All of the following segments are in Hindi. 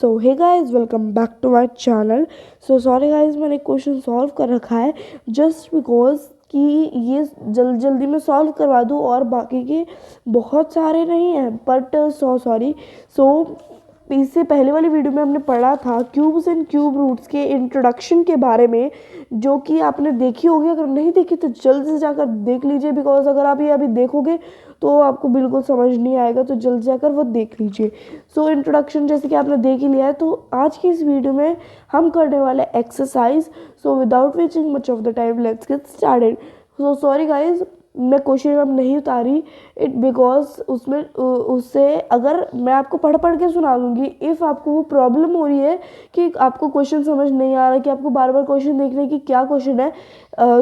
So hey guys, welcome back to my channel. So sorry guys, मैंने क्वेश्चन सॉल्व कर रखा है जस्ट बिकॉज कि ये जल्दी में सॉल्व करवा दूँ और बाकी के बहुत सारे नहीं हैं, बट सॉरी। सो इससे पहले वाली वीडियो में हमने पढ़ा था क्यूब्स एंड क्यूब रूट्स के इंट्रोडक्शन के बारे में, जो कि आपने देखी होगी। अगर नहीं देखी तो जल्द से जाकर देख लीजिए, बिकॉज अगर आप ये अभी देखोगे तो आपको बिल्कुल समझ नहीं आएगा, तो जल्द जाकर वो देख लीजिए। सो इंट्रोडक्शन जैसे कि आपने देख ही लिया है, तो आज की इस वीडियो में हम करने वाले exercise. So without wasting much of the time, let's get started. So sorry guys, मैं क्वेश्चन अब नहीं उतारी इट बिकॉज उसमें उससे अगर मैं आपको पढ़ पढ़ के सुना दूँगी, इफ़ आपको वो प्रॉब्लम हो रही है कि आपको क्वेश्चन समझ नहीं आ रहा, कि आपको बार बार क्वेश्चन देख रहे हैं कि क्या क्वेश्चन है,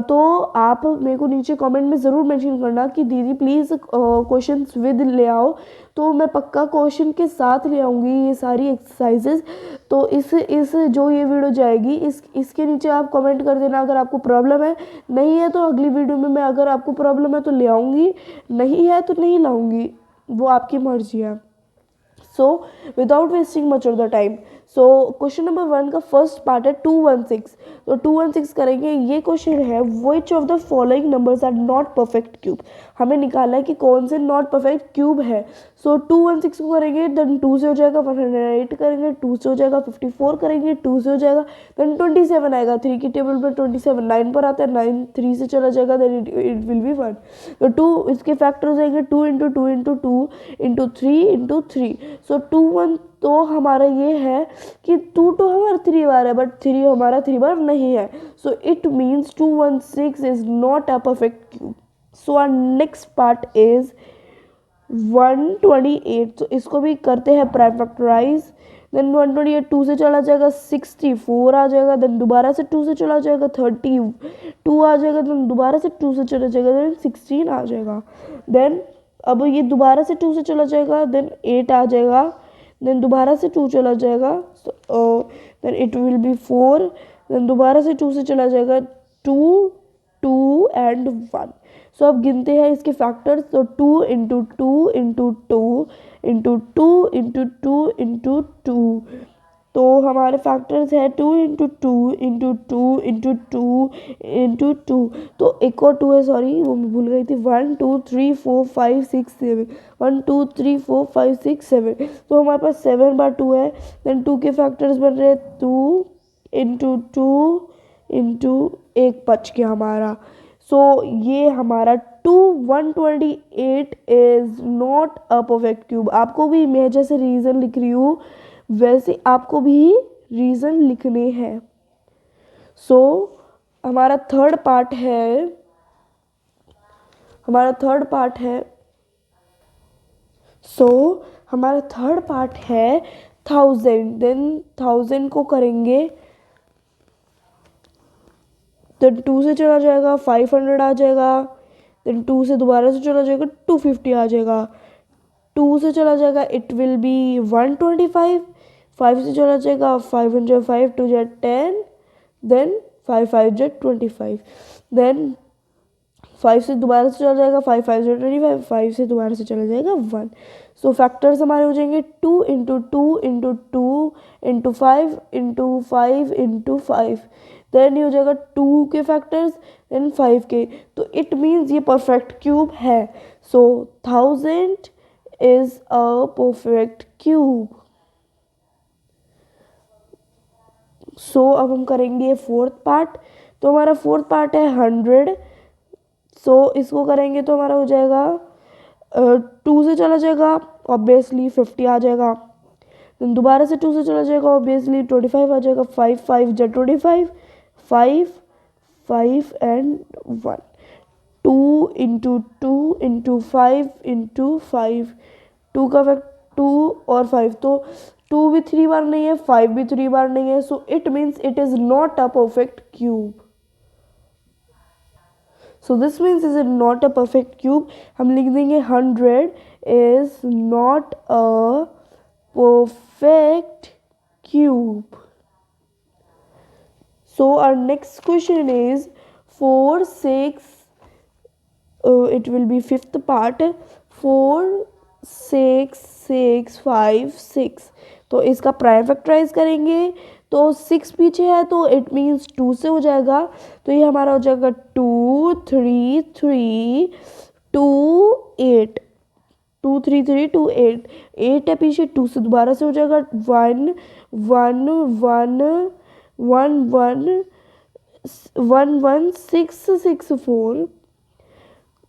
तो आप मेरे को नीचे कमेंट में ज़रूर मेंशन करना कि दीदी प्लीज़ क्वेश्चन विद ले आओ, तो मैं पक्का क्वेश्चन के साथ ले आऊँगी ये सारी एक्सरसाइजेज। तो इस जो ये वीडियो जाएगी, इसके नीचे आप कमेंट कर देना अगर आपको प्रॉब्लम है। नहीं है तो अगली वीडियो में मैं, अगर आपको प्रॉब्लम है तो ले आऊँगी, नहीं है तो नहीं लाऊँगी, वो आपकी मर्जी है। So without wasting much of the time, so question number 1 का फर्स्ट पार्ट है 216। तो 216 करेंगे। ये क्वेश्चन है, which of the following numbers are not perfect cube. हमें निकालना है कि कौन से नॉट परफेक्ट क्यूब है। सो 216 को करेंगे, देन 2 से हो जाएगा 108 करेंगे, 2 से हो जाएगा 54 करेंगे, 2 से हो जाएगा, देन 27 आएगा। 3 की टेबल पर 27 9 पर आता है, 9 3 से चला जाएगा, देन इट विल बी 1। तो 2 इसके फैक्टर हो जाएंगे, 2 इंटू 2 इंटू 2 इंटू 3 इंटू 3। सो 2 1 तो हमारा ये है कि 2 2 हमारा 3 बार है, बट 3 हमारा 3 बार नहीं है। So it means 216 is not a perfect cube. So our next part is 128। तो इसको भी करते हैं प्राइम फैक्टराइज। देन 128 2 से चला जाएगा 64 आ जाएगा, देन दोबारा से 2 से चला जाएगा 32 आ जाएगा, देन दोबारा से 2 से चला जाएगा, देन 16 आ जाएगा। देन अब ये दोबारा से 2 से चला जाएगा, देन 8 आ जाएगा, देन दोबारा से 2 चला जाएगा, then it will be 4, then दोबारा से 2 से चला जाएगा 2 2 एंड 1। सो अब गिनते हैं इसके फैक्टर्स। तो 2 into 2 into 2 into 2 into 2 into 2। तो हमारे फैक्टर्स है 2 इंटू 2 इंटू 2 इंटू 2 इंटू 2। तो एक और 2 है, सॉरी वो मैं भूल गई थी। 1 2 3 4 5 6 7, 1 2 3 4 5 6 7। तो हमारे पास 7 बार 2 है। देन 2 के फैक्टर्स बन रहे 2 इंटू 2 इंटू 1 बच गया हमारा। सो ये हमारा 128 is not a perfect cube. आपको भी मैं जैसे रीज़न लिख रही हूँ वैसे आपको भी रीज़न लिखने हैं। सो हमारा थर्ड पार्ट है, हमारा थर्ड पार्ट है सो हमारा थर्ड पार्ट है 1000। देन 1000 को करेंगे, देन 2 से चला जाएगा 500 आ जाएगा, देन 2 से दोबारा से चला जाएगा 250 आ जाएगा, 2 से चला जाएगा इट विल बी 125, 5 से चला जाएगा 500, 5 2 जा 10, देन 5 5 जा 25, देन 5 से दोबारा से चला जाएगा 5 5 जा 25, 5 से दोबारा से चला जाएगा 1। सो फैक्टर्स हमारे हो जाएंगे 2 into 2 into 2 into 5 into 5 into 5। Then ये हो जाएगा 2 के फैक्टर्स, देन 5 के। तो इट मीन्स ये परफेक्ट क्यूब है। सो 1000 is a perfect cube. So अब हम करेंगे फोर्थ पार्ट। तो हमारा फोर्थ पार्ट है 100। सो इसको करेंगे तो हमारा हो जाएगा 2 से चला जाएगा, ऑब्वियसली 50 आ जाएगा, देन दोबारा से 2 से चला जाएगा, ऑब्वियसली 25 आ जाएगा, 5 5 जा 25, 5 5 एंड 1। 2 इंटू 2 इंटू 5 इंटू 5, 2 का फैक्ट 2 और 5, तो 2 भी 3 बार नहीं है, 5 भी 3 बार नहीं है। So it means it is not a perfect cube. So this means is not a perfect cube. हम लिख देंगे 100 is not a perfect cube. So our next question is 4 6, it will be fifth part, 4 6 6 5 6। तो इसका प्राइम फैक्टराइज करेंगे तो 6 पीछे है तो इट मीन्स 2 से हो जाएगा। तो ये हमारा हो जाएगा 2 3 3 2 8, 2 3 3 2 8, 8 है पीछे, 2 से दोबारा से हो जाएगा 1 1 1 1 1 1 1 6 6 4,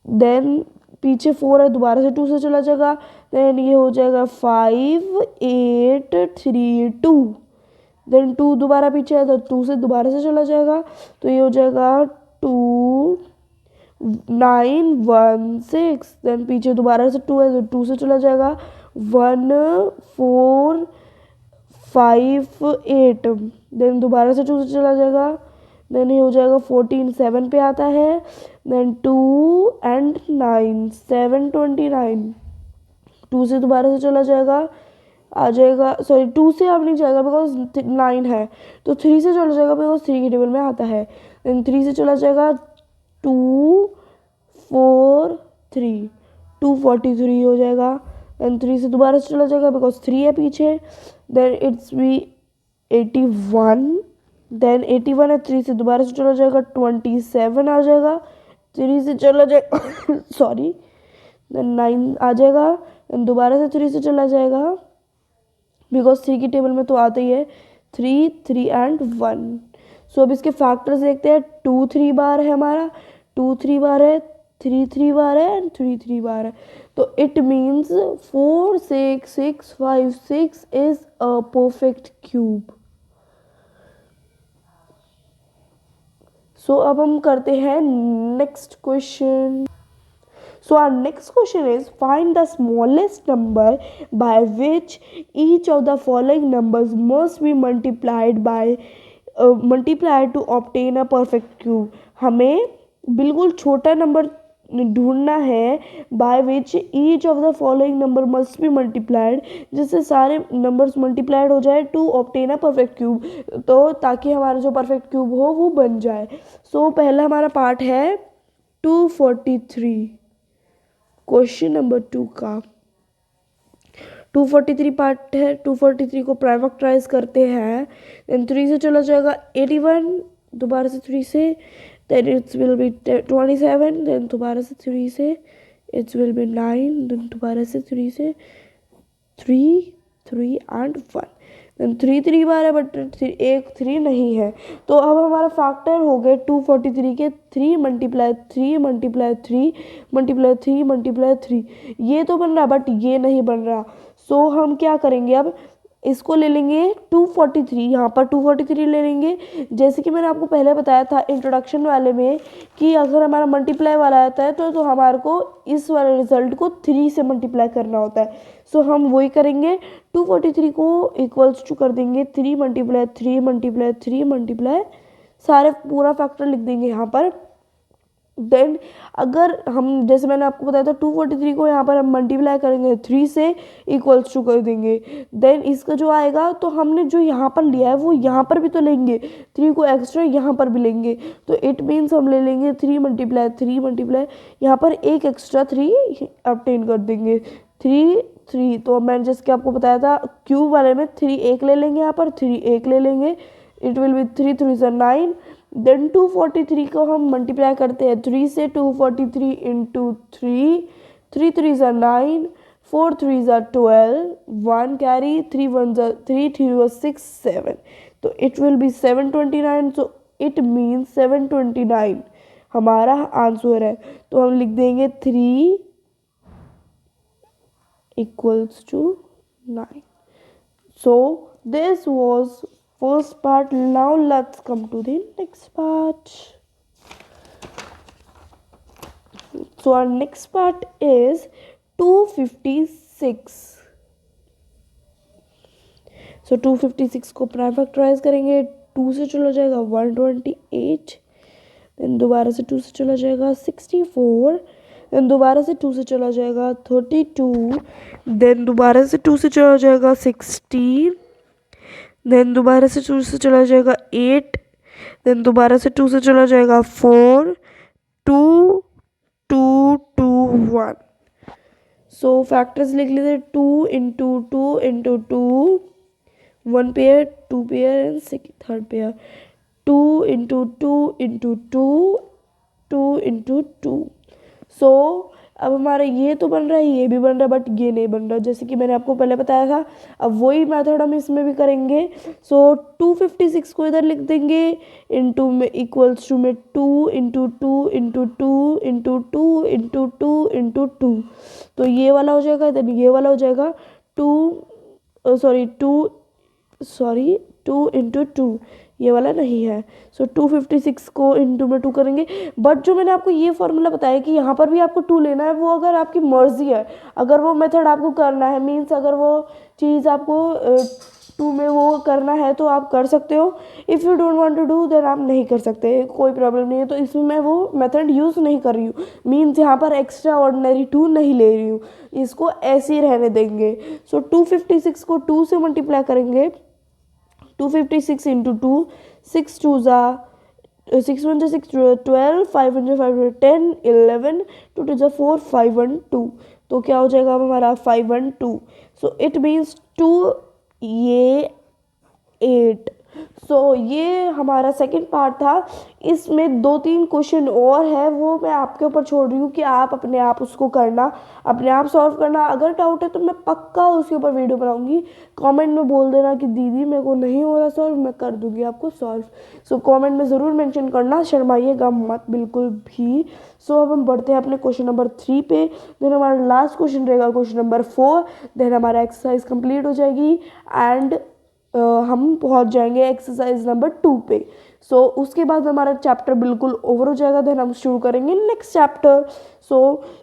देन पीछे 4 है, दोबारा से 2 से चला जाएगा, देन ये हो जाएगा 5 8 3 2, देन 2 दोबारा पीछे है तो 2 से दोबारा से चला जाएगा, तो ये हो जाएगा 2 9 1 6, देन पीछे दोबारा से 2 है तो 2 से चला जाएगा 1 4 5 8, देन दोबारा से 2 से चला जाएगा, देन ये हो जाएगा 14 7 पे आता है, देन 2 एंड 9 7 29, 2 से दोबारा से चला जाएगा, आ जाएगा, सॉरी 2 से अब नहीं जाएगा बिकॉज 9 है, तो 3 से चला जाएगा बिकॉज 3 की टेबल में आता है, देन 3 से चला जाएगा 2 4 3 243 हो जाएगा, देन 3 से दोबारा से चला जाएगा बिकॉज 3 है पीछे, देन इट्स भी 81, देन 81 है, 3 से दोबारा से चला जाएगा 27 आ जाएगा, 3 से चला जाएगा सॉरी, देन 9 आ जाएगा, देन दोबारा से 3 से चला जाएगा बिकॉज 3 की टेबल में तो आता ही है 3 3 एंड 1। सो अब इसके फैक्टर्स देखते हैं, 2 3 बार है हमारा, 2 3 बार है, 3 3 बार है एंड 3 3 बार है, तो it means 4 6 6 5 6 is a perfect cube. So अब हम करते हैं next question. So our next question is, find the smallest number by which each of the following numbers must be multiplied to obtain a perfect cube। हमें बिल्कुल छोटा नंबर ढूंढना है by which each of the following number must be multiplied, जिससे सारे नंबर्स मल्टीप्लाइड हो जाए to obtain a perfect cube, तो ताकि हमारा जो परफेक्ट क्यूब हो वो बन जाए। सो पहला हमारा पार्ट है 243, क्वेश्चन नंबर 2 का 243 पार्ट है। 243 को प्राइम फैक्टराइज करते हैं, देन 3 से चला जाएगा 81, दोबारा से 3 से, then it's will be 27, then दोबारा से 3 से इट्स विल बी 9, देन दोबारा से 3 से 3 3 एंड 1, देन 3 3 बार है बट एक 3 नहीं है, तो अब हमारा फैक्टर हो गए 243 के 3 मल्टीप्लाई 3 मल्टीप्लाई 3 मल्टीप्लाई 3 मल्टीप्लाई 3, ये तो बन रहा बट ये नहीं बन रहा। सो हम क्या करेंगे, अब इसको ले लेंगे 243, यहाँ पर 243 ले लेंगे, जैसे कि मैंने आपको पहले बताया था इंट्रोडक्शन वाले में कि अगर हमारा मल्टीप्लाई वाला आता है तो हमारे को इस वाले रिजल्ट को 3 से मल्टीप्लाई करना होता है। सो हम वही करेंगे, 243 को इक्वल्स टू कर देंगे 3 मल्टीप्लाई 3 मल्टीप्लाई 3 मल्टीप्लाई, सारे पूरा फैक्टर लिख देंगे यहाँ पर। देन अगर हम, जैसे मैंने आपको बताया था 243 को यहाँ पर हम मल्टीप्लाई करेंगे 3 से, इक्वल्स टू कर देंगे, देन इसका जो आएगा तो हमने जो यहाँ पर लिया है वो यहाँ पर भी तो लेंगे, 3 को एक्स्ट्रा यहाँ पर भी लेंगे, तो इट मीन्स हम ले लेंगे 3 मल्टीप्लाई 3 मल्टीप्लाई, यहाँ पर एक एक्स्ट्रा 3 ऑब्टेन कर देंगे, 3 3, तो मैंने जैसे कि आपको बताया था क्यूब वाले में 3 एक ले लेंगे, यहाँ पर 3 एक ले लेंगे, इट विल बी 3 3 ज़ा 9, देन 243 को हम मल्टीप्लाई करते हैं 3 से, 243 इंटू 3, 3 3 ज़ा 9, 4 3 ज़ा 12, 1 कैरी, 3 1 ज़ा 3, 3 was 6 7, तो it will be 729, so it means 729 हमारा आंसर है, तो हम लिख देंगे 3 equals to 9। So this was first part. Now let's come to the next part. So our next part is 256. So 256 को प्राइम फैक्टराइज करेंगे, 2 से चला जाएगा 128, देन दोबारा से 2 से चला जाएगा 64, देन दोबारा से 2 से चला जाएगा 32, देन दोबारा से 2 से चला जाएगा 16, देन दोबारा से 2 से चला जाएगा 8, देन दोबारा से 2 से चला जाएगा 4 2 2 2 1। सो फैक्टर्स लिख लेते, 2 into 2 into 2 1 pair, 2 pair and third pair, 2 into 2 into 2, 2 into 2। सो अब हमारा ये तो बन रहा है, ये भी बन रहा है, बट ये नहीं बन रहा जैसे कि मैंने आपको पहले बताया था। अब वही मेथड हम इसमें भी करेंगे। सो 256 को इधर लिख देंगे, इंटू में इक्वल्स टू में 2 into 2 into 2 into 2 into 2 into 2। तो ये वाला हो जाएगा, देन ये वाला हो जाएगा 2 सॉरी 2 इंटू 2, ये वाला नहीं है। सो 256 को इंटू में 2 करेंगे। बट जो मैंने आपको ये फॉर्मूला बताया कि यहाँ पर भी आपको 2 लेना है, वो अगर आपकी मर्जी है, अगर वो मेथड आपको करना है, मीन्स अगर वो चीज़ आपको 2 में वो करना है तो आप कर सकते हो। If you don't want to do then आप नहीं कर सकते, कोई प्रॉब्लम नहीं है। तो इसमें मैं वो मेथड यूज़ नहीं कर रही हूँ, मीन्स यहाँ पर एक्स्ट्रा ऑर्डिनरी 2 नहीं ले रही हूँ, इसको ऐसे ही रहने देंगे। सो 256 को 2 से मल्टीप्लाई करेंगे, 256 इंटू 2, 6 2 ज़ा 6 1 6 12, 5 1 5 10 11, 2 2 4 5 1 2। तो क्या हो जाएगा अब हमारा 5 1 2। सो इट मीन्स 2 ये 8। सो ये हमारा सेकंड पार्ट था। इसमें 2-3 क्वेश्चन और है, वो मैं आपके ऊपर छोड़ रही हूँ कि आप अपने आप उसको करना, अपने आप सॉल्व करना। अगर डाउट है तो मैं पक्का उसके ऊपर वीडियो बनाऊंगी। कमेंट में बोल देना कि दीदी मेरे को नहीं हो रहा सॉल्व, मैं कर दूंगी आपको सॉल्व। सो कमेंट में ज़रूर मेंशन करना, शर्माइएगा मत बिल्कुल भी। सो अब हम बढ़ते हैं अपने क्वेश्चन नंबर 3 पे। देन हमारा लास्ट क्वेश्चन रहेगा क्वेश्चन नंबर 4। देन हमारा एक्सरसाइज कंप्लीट हो जाएगी एंड हम पहुंच जाएंगे एक्सरसाइज नंबर 2 पे। सो उसके बाद हमारा चैप्टर बिल्कुल ओवर हो जाएगा। देन हम शुरू करेंगे नेक्स्ट चैप्टर। सो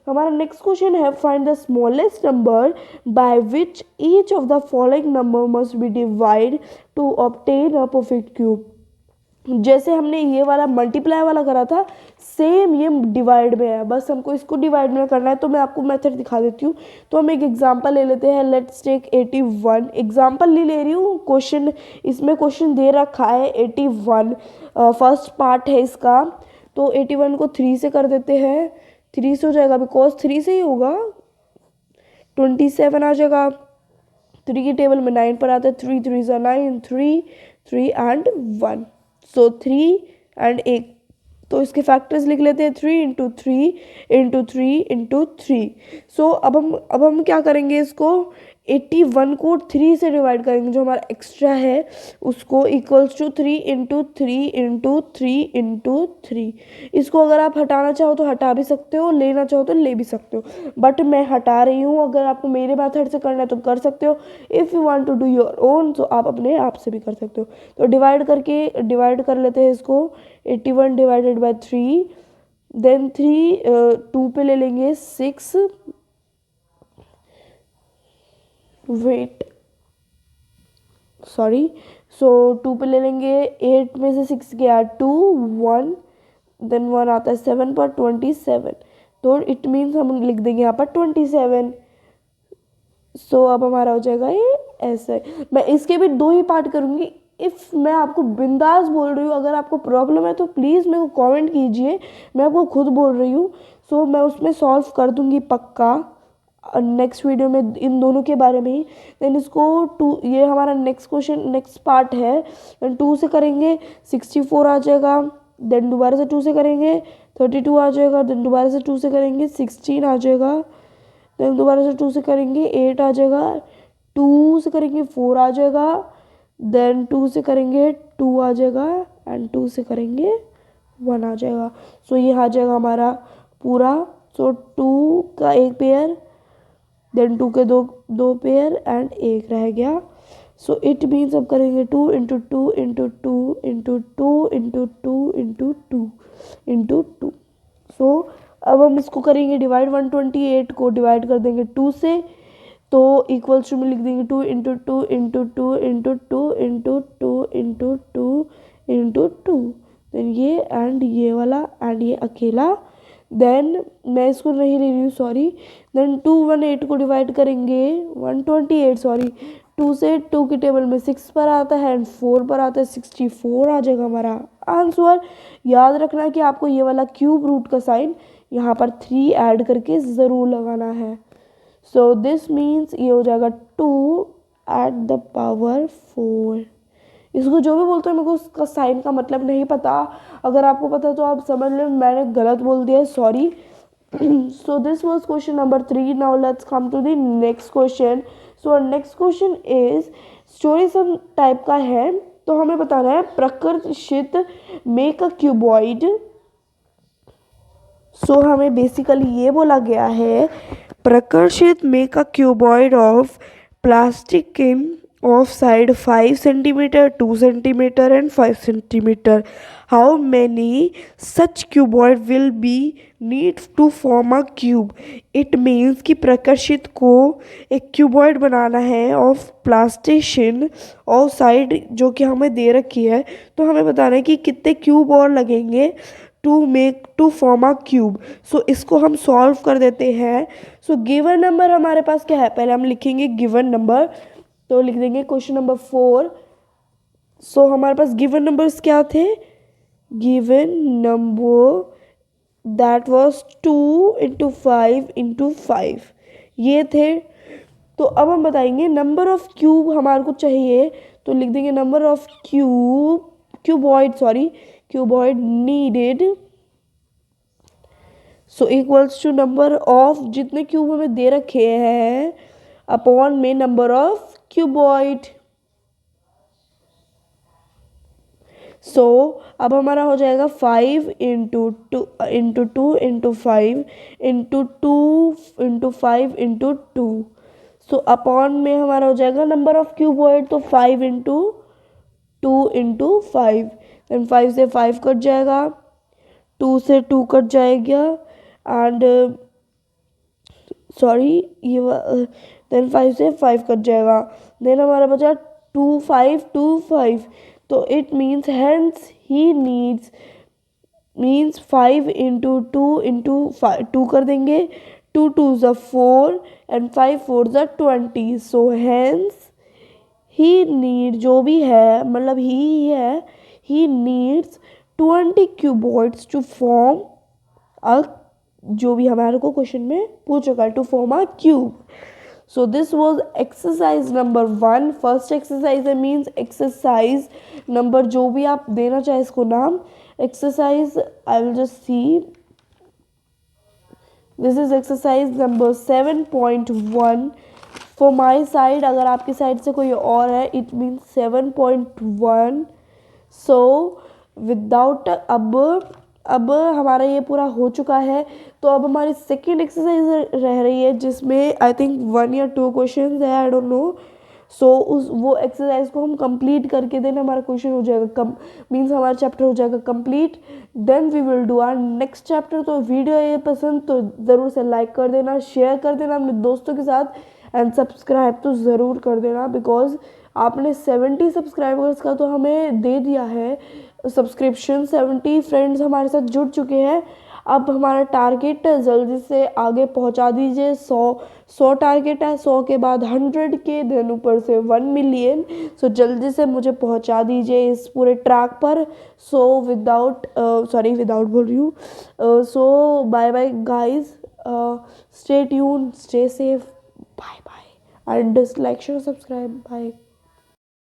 हमारा नेक्स्ट क्वेश्चन है, find the smallest number by which each of the following number must be divide to obtain a perfect cube. जैसे हमने ये वाला मल्टीप्लाई वाला करा था, सेम ये डिवाइड में है, बस हमको इसको डिवाइड में करना है। तो मैं आपको मेथड दिखा देती हूँ। तो हम एक एग्जांपल ले लेते हैं, लेट्स टेक 81। एग्जांपल नहीं ले रही हूँ, क्वेश्चन इसमें क्वेश्चन दे रखा है 81, फर्स्ट पार्ट है इसका। तो 81 को 3 से कर देते हैं, 3 से हो जाएगा, बिकॉज 3 से ही होगा। 27 आ जाएगा, 3 की टेबल में 9 पर आता है, 3 3 ज़ा 9, 3 3 एंड 1। सो 3 एंड 1, तो इसके फैक्टर्स लिख लेते हैं, 3 इंटू 3 इंटू 3 इंटू 3। सो अब हम क्या करेंगे, इसको 81 को 3 से डिवाइड करेंगे, जो हमारा एक्स्ट्रा है उसको, equals to 3 into 3 into 3 into 3। इसको अगर आप हटाना चाहो तो हटा भी सकते हो, लेना चाहो तो ले भी सकते हो, बट मैं हटा रही हूँ। अगर आपको मेरे मेथड से करना है तो कर सकते हो, if you want to do your own तो आप अपने आप से भी कर सकते हो। तो डिवाइड कर लेते हैं इसको, 81 डिवाइडेड बाई 3, देन 3 2 पे ले लेंगे 6, वेट सॉरी, सो 2 पे ले लेंगे, 8 में से 6 गया 2 1, देन 1 आता है 7 पर, 27। तो इट मीन्स हम लिख देंगे यहाँ पर 27। सो अब हमारा हो जाएगा ये ऐसे। मैं इसके भी 2 ही पार्ट करूँगी। इफ़ मैं आपको बिंदास बोल रही हूँ, अगर आपको प्रॉब्लम है तो प्लीज़ मेरे को कमेंट कीजिए, मैं आपको खुद बोल रही हूँ। सो मैं उसमें सॉल्व कर दूँगी पक्का नेक्स्ट वीडियो में, इन दोनों के बारे में ही। देन इसको 2, ये हमारा नेक्स्ट क्वेश्चन नेक्स्ट पार्ट है। देन 2 से करेंगे 64 आ जाएगा, देन दोबारा से 2 से करेंगे 32 आ जाएगा, देन दोबारा से 2 से करेंगे 16 आ जाएगा, देन दोबारा से 2 से करेंगे 8 आ जाएगा, 2 से करेंगे 4 आ जाएगा, देन 2 से करेंगे 2 आ जाएगा, एंड 2 से करेंगे 1 आ जाएगा। सो ये आ जाएगा हमारा पूरा। सो 2 का एक पेयर, देन 2 के दो पेयर एंड एक रह गया। सो इट मीन्स अब करेंगे 2 into 2 into 2 into 2 into 2 into 2 into 2। सो अब हम इसको करेंगे डिवाइड, 128 को डिवाइड कर देंगे 2 से, तो इक्वल्स टू में लिख देंगे 2 into 2 into 2 into 2 into 2 into 2 into 2। Then ये एंड ये वाला एंड ये अकेला, देन मैं इसको नहीं ले रही हूँ सॉरी। देन 218 को डिवाइड करेंगे, 128 सॉरी, 2 से 2 की टेबल में 6 पर आता है एंड 4 पर आता है, 64 आ जाएगा हमारा आंसर। याद रखना कि आपको ये वाला क्यूब रूट का साइन यहाँ पर 3 ऐड करके ज़रूर लगाना है। सो दिस मीन्स ये हो जाएगा 2 एट द पावर 4। इसको जो भी बोलते हैं मेरे को उसका साइन का मतलब नहीं पता, अगर आपको पता है तो आप समझ लें, मैंने गलत बोल दिया, sorry. So this was question number 3. Now let's come to the next question. So our next question is story some type का है, तो हमें बताना है प्रकर्षित मेक अ क्यूबॉइड। सो हमें बेसिकली ये बोला गया है प्रकर्षित make a cuboid of plastic in of side 5 centimeter, 2 centimeter and 5 centimeter. How many such cuboid will be need to form a cube? It means कि प्रकर्षित को एक क्यूबॉइड बनाना है ऑफ प्लास्टिशिन और साइड जो कि हमें दे रखी है, तो हमें बताना है कि कितने क्यूब और लगेंगे टू फॉर्म अ क्यूब। सो इसको हम सॉल्व कर देते हैं। सो गिवन नंबर हमारे पास क्या है, पहले हम लिखेंगे गिवन नंबर, तो लिख देंगे क्वेश्चन नंबर 4। सो हमारे पास गिवन नंबर्स क्या थे, given number that was 2 into 5 into 5 ये थे। तो अब हम बताएंगे नंबर ऑफ क्यूब हमारे को चाहिए, तो लिख देंगे number of cuboid needed, so equals to number of जितने क्यूब हमें दे रखे हैं अपॉन में नंबर ऑफ क्यूबॉइड। सो अब हमारा हो जाएगा 5 into two into 2 into 5 into 2 into 5 into 2। So upon में हमारा हो जाएगा नंबर ऑफ क्यूबॉइड, तो 5 इंटू 2 इंटू 5, देन 5 से 5 कट जाएगा, 2 से 2 कट जाएगा एंड सॉरी ये देन 5 से 5 कट जाएगा, देन हमारा बचा 2 5 2 5। तो it means hence he means 5 into 2 into 2 कर देंगे, 2 2 ज़ा 4 एंड 5 4 ज़ा 20। सो हेंस ही नीड जो भी है मतलब ही है, ही needs 20 cuboids to form a, जो भी हमारे को क्वेश्चन में पूछ चुका है, to form a cube. So this was exercise number 1. First exercise है मीन्स एक्सरसाइज नंबर जो भी आप देना चाहे इसको नाम, exercise I will just see, this is exercise number 7.1 for my side, अगर आपकी साइड से कोई और है इट मीन्स 7.1। सो विदाउट अब हमारा ये पूरा हो चुका है, तो अब हमारी सेकेंड एक्सरसाइज रह रही है जिसमें आई थिंक 1 या 2 क्वेश्चन है, आई डोंट नो। सो वो एक्सरसाइज को हम कंप्लीट करके देन हमारा क्वेश्चन हो जाएगा मीन्स हमारा चैप्टर हो जाएगा complete, then we will do our next chapter. तो वीडियो ये पसंद तो ज़रूर से लाइक कर देना, शेयर कर देना अपने दोस्तों के साथ एंड सब्सक्राइब तो ज़रूर कर देना, बिकॉज आपने 70 सब्सक्राइबर्स का तो हमें दे दिया है सब्सक्रिप्शन, 70 फ्रेंड्स हमारे साथ जुड़ चुके हैं। अब हमारा टारगेट जल्दी से आगे पहुंचा दीजिए, 100 टारगेट है, 100 के बाद 100 के, देन ऊपर से 1 मिलियन। सो जल्दी से मुझे पहुंचा दीजिए इस पूरे ट्रैक पर। सो विदाउट बोल रही हूँ, so bye bye guys, stay tune, stay safe, bye bye and like share subscribe, bye.